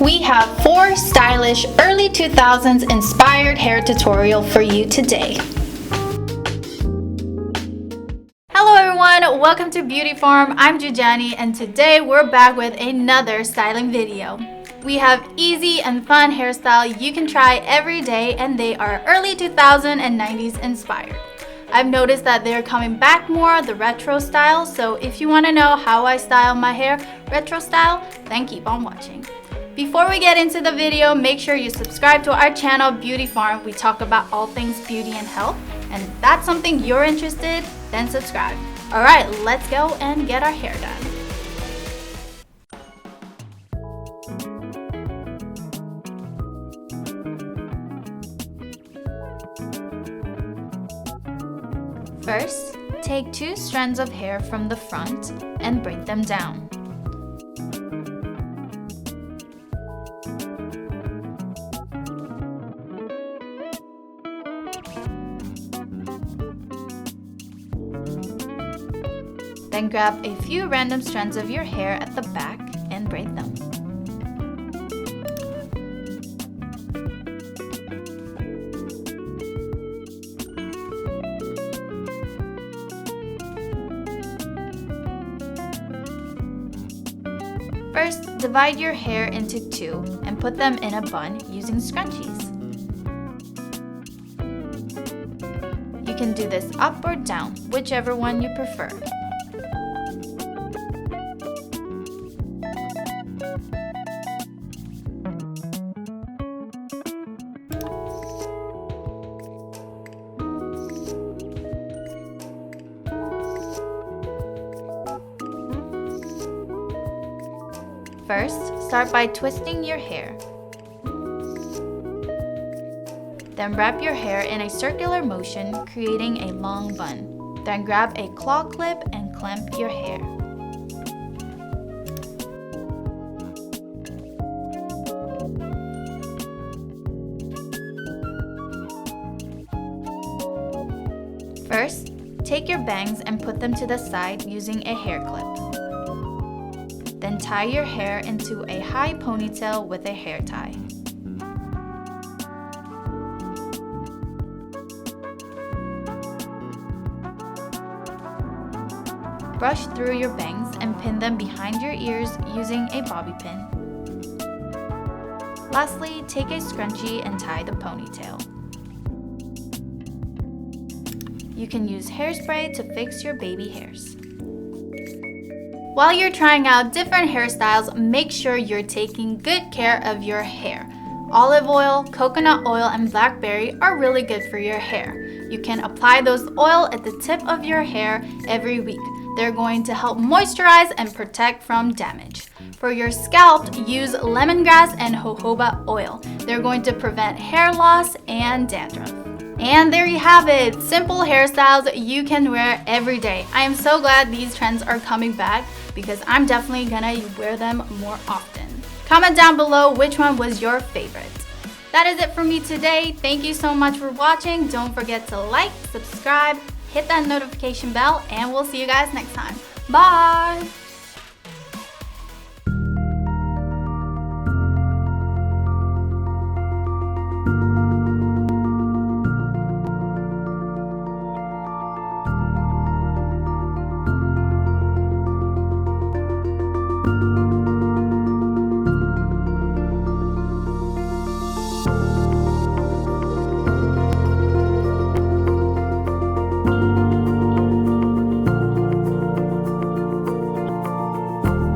we have 4 stylish early 2000s inspired hair tutorial for you today. Hello everyone, welcome to Beauty Farm. I'm Jujani and today we're back with another styling video. We have easy and fun hairstyle you can try every day and they are early 2000s and 90s inspired. I've noticed that they're coming back more, the retro style, so if you want to know how I style my hair retro style, then keep on watching. Before we get into the video, make sure you subscribe to our channel Beauty Farm. We talk about all things beauty and health, and if that's something you're interested, then subscribe. Alright, let's go and get our hair done. First, take 2 strands of hair from the front and braid them down. Then grab a few random strands of your hair at the back and braid them. First, divide your hair into 2 and put them in a bun using scrunchies. You can do this up or down, whichever one you prefer. First, start by twisting your hair. Then wrap your hair in a circular motion, creating a long bun. Then grab a claw clip and clamp your hair. First, take your bangs and put them to the side using a hair clip. Then tie your hair into a high ponytail with a hair tie. Brush through your bangs and pin them behind your ears using a bobby pin. Lastly, take a scrunchie and tie the ponytail. You can use hairspray to fix your baby hairs. While you're trying out different hairstyles, make sure you're taking good care of your hair. Olive oil, coconut oil, and blackberry are really good for your hair. You can apply those oil at the tip of your hair every week. They're going to help moisturize and protect from damage. For your scalp, use lemongrass and jojoba oil. They're going to prevent hair loss and dandruff. And there you have it, simple hairstyles you can wear every day. I am so glad these trends are coming back because I'm definitely gonna wear them more often. Comment down below which one was your favorite. That is it for me today. Thank you so much for watching. Don't forget to like, subscribe, hit that notification bell, and we'll see you guys next time. Bye!